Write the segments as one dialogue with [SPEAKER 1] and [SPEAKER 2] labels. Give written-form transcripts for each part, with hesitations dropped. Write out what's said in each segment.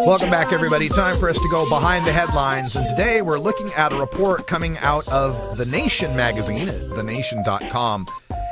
[SPEAKER 1] Welcome back, everybody. Time for us to go behind the headlines. And today we're looking at a report coming out of The Nation magazine at thenation.com.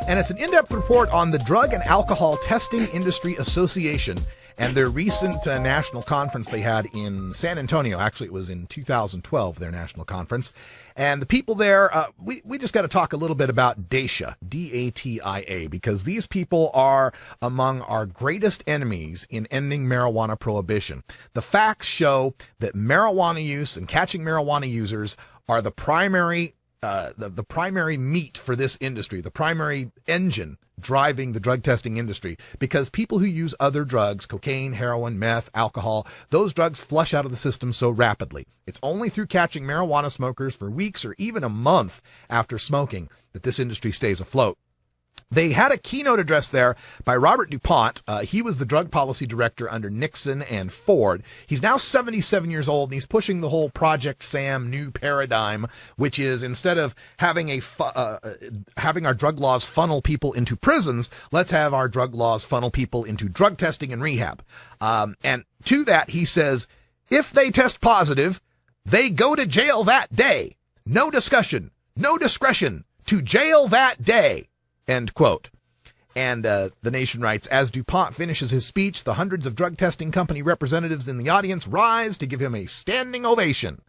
[SPEAKER 1] And it's an in-depth report on the Drug and Alcohol Testing Industry Association and their recent national conference they had in San Antonio. Actually, it was in 2012, their national conference. And the people there, we just got to talk a little bit about DATIA, D-A-T-I-A, because these people are among our greatest enemies in ending marijuana prohibition. The facts show that marijuana use and catching marijuana users are the primary the primary meat for this industry, the primary engine driving the drug testing industry, because people who use other drugs, cocaine, heroin, meth, alcohol, those drugs flush out of the system so rapidly. It's only through catching marijuana smokers for weeks or even a month after smoking that this industry stays afloat. They had a keynote address there by Robert DuPont. He was the drug policy director under Nixon and Ford. He's now 77 years old, and he's pushing the whole Project Sam new paradigm, which is instead of having having our drug laws funnel people into prisons, let's have our drug laws funnel people into drug testing and rehab. And to that, he says, if they test positive, they go to jail that day. No discussion, no discretion, to jail that day. End quote. And The Nation writes, as DuPont finishes his speech, the hundreds of drug testing company representatives in the audience rise to give him a standing ovation.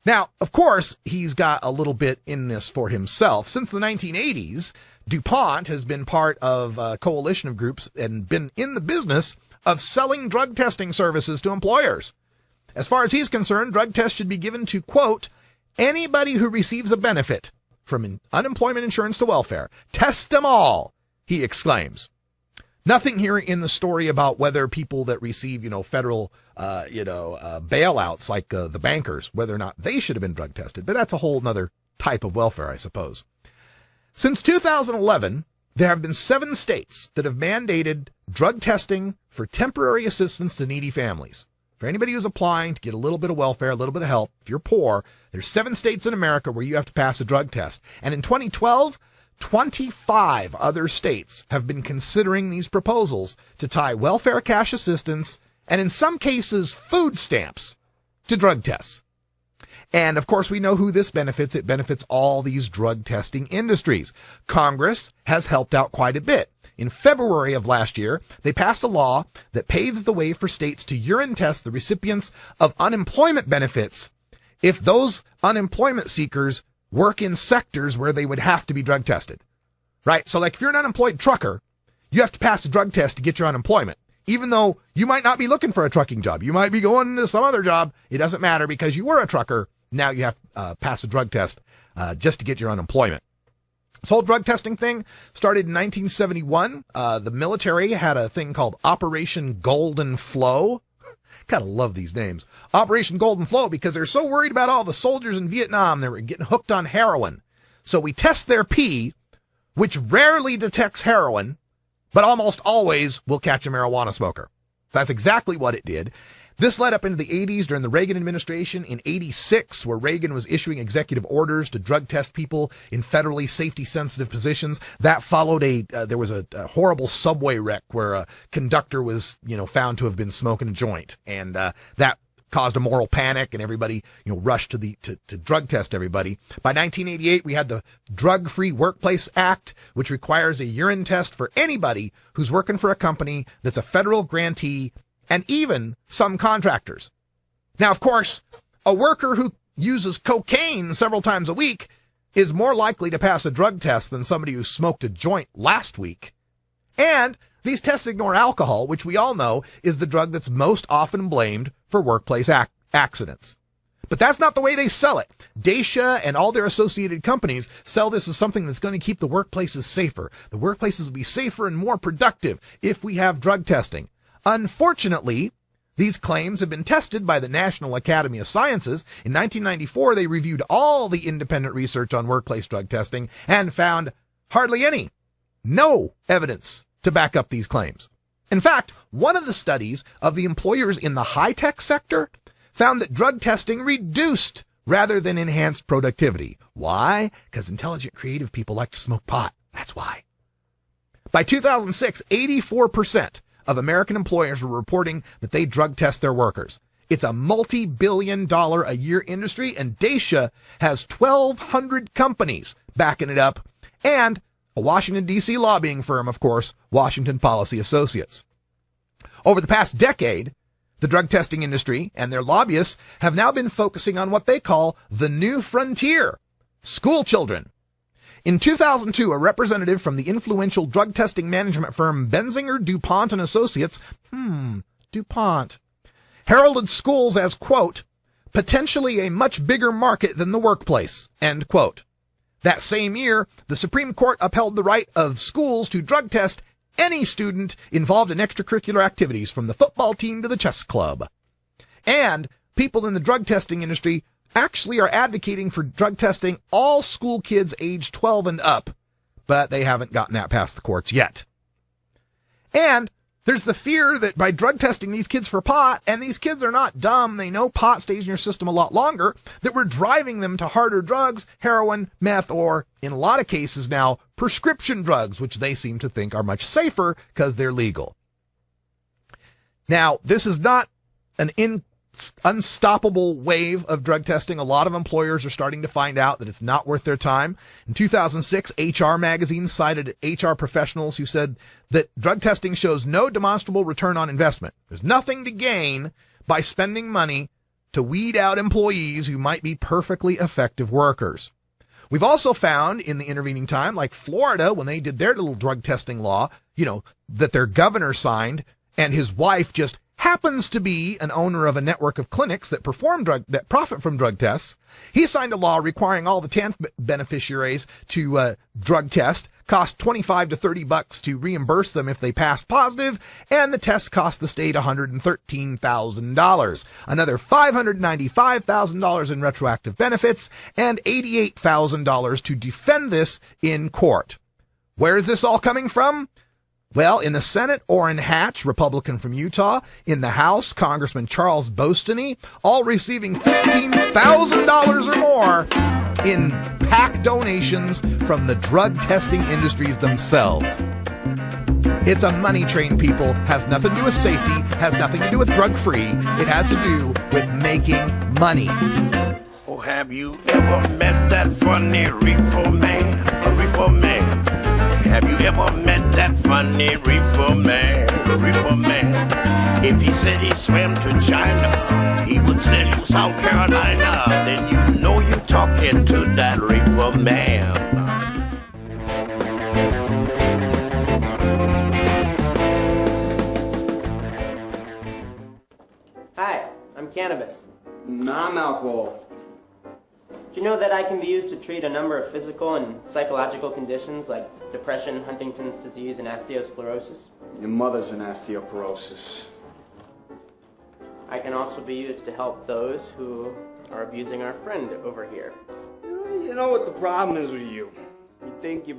[SPEAKER 1] Now, of course, he's got a little bit in this for himself. Since the 1980s, DuPont has been part of a coalition of groups and been in the business of selling drug testing services to employers. As far as he's concerned, drug tests should be given to, quote, anybody who receives a benefit from unemployment insurance to welfare. Test them all, he exclaims. Nothing here in the story about whether people that receive, federal, bailouts like the bankers, whether or not they should have been drug tested. But that's a whole nother type of welfare, I suppose. Since 2011, there have been 7 states that have mandated drug testing for temporary assistance to needy families. For anybody who's applying to get a little bit of welfare, a little bit of help, if you're poor, there's 7 states in America where you have to pass a drug test. And in 2012, 25 other states have been considering these proposals to tie welfare cash assistance and in some cases food stamps to drug tests. And of course, we know who this benefits. It benefits all these drug testing industries. Congress has helped out quite a bit. In February of last year, they passed a law that paves the way for states to urine test the recipients of unemployment benefits if those unemployment seekers work in sectors where they would have to be drug tested. Right? So like if you're an unemployed trucker, you have to pass a drug test to get your unemployment. Even though you might not be looking for a trucking job. You might be going to some other job. It doesn't matter because you were a trucker. Now you have to pass a drug test just to get your unemployment. This whole drug testing thing started in 1971. The military had a thing called Operation Golden Flow. Gotta love these names. Operation Golden Flow, because they're so worried about all the soldiers in Vietnam. They were getting hooked on heroin. So we test their pee, which rarely detects heroin, but almost always will catch a marijuana smoker. That's exactly what it did. This led up into the 80s during the Reagan administration. In 86, where Reagan was issuing executive orders to drug test people in federally safety-sensitive positions. That followed there was a horrible subway wreck where a conductor was, found to have been smoking a joint. And that caused a moral panic, and everybody, rushed to drug test everybody. By 1988, we had the Drug-Free Workplace Act, which requires a urine test for anybody who's working for a company that's a federal grantee, and even some contractors. Now, of course, a worker who uses cocaine several times a week is more likely to pass a drug test than somebody who smoked a joint last week. And these tests ignore alcohol, which we all know is the drug that's most often blamed for workplace accidents. But that's not the way they sell it. DATIA and all their associated companies sell this as something that's going to keep the workplaces safer. The workplaces will be safer and more productive if we have drug testing. Unfortunately, these claims have been tested by the National Academy of Sciences. In 1994, they reviewed all the independent research on workplace drug testing and found hardly any, no evidence to back up these claims. In fact, one of the studies of the employers in the high-tech sector found that drug testing reduced rather than enhanced productivity. Why? Because intelligent, creative people like to smoke pot. That's why. By 2006, 84% of American employers are reporting that they drug test their workers. It's a multi-billion-dollar-a-year industry, and DATIA has 1,200 companies backing it up, and a Washington, D.C. lobbying firm, of course, Washington Policy Associates. Over the past decade, the drug testing industry and their lobbyists have now been focusing on what they call the new frontier, school children. In 2002, a representative from the influential drug testing management firm Benzinger, DuPont and Associates, DuPont, heralded schools as, quote, potentially a much bigger market than the workplace, end quote. That same year, the Supreme Court upheld the right of schools to drug test any student involved in extracurricular activities, from the football team to the chess club. And people in the drug testing industry actually are advocating for drug testing all school kids age 12 and up, but they haven't gotten that past the courts yet. And there's the fear that by drug testing these kids for pot, and these kids are not dumb, they know pot stays in your system a lot longer, that we're driving them to harder drugs, heroin, meth, or, in a lot of cases now, prescription drugs, which they seem to think are much safer because they're legal. Now, this is not an unstoppable wave of drug testing. A lot of employers are starting to find out that it's not worth their time. In 2006, HR Magazine cited HR professionals who said that drug testing shows no demonstrable return on investment. There's nothing to gain by spending money to weed out employees who might be perfectly effective workers. We've also found in the intervening time, like Florida, when they did their little drug testing law, that their governor signed, and his wife just happens to be an owner of a network of clinics that that profit from drug tests. He signed a law requiring all the TANF beneficiaries to drug test, cost $25 to $30 to reimburse them if they passed positive, and the test cost the state $113,000, another $595,000 in retroactive benefits, and $88,000 to defend this in court. Where is this all coming from? Well, in the Senate, Orrin Hatch, Republican from Utah. In the House, Congressman Charles Boustany, all receiving $15,000 or more in PAC donations from the drug testing industries themselves. It's a money train, people. Has nothing to do with safety, has nothing to do with drug-free. It has to do with making money.
[SPEAKER 2] Oh, have you ever met that funny reefer man? A reefer man. Have you ever met that funny reefer man? A reefer man. If he said he swam to China, he would sell you South Carolina. Then you know you're talking to that reefer man.
[SPEAKER 3] Hi, I'm cannabis.
[SPEAKER 4] I'm alcohol.
[SPEAKER 3] Do you know that I can be used to treat a number of physical and psychological conditions like depression, Huntington's disease, and osteosclerosis?
[SPEAKER 4] Your mother's an osteoporosis.
[SPEAKER 3] I can also be used to help those who are abusing our friend over here.
[SPEAKER 4] You know what the problem is with you? You think you're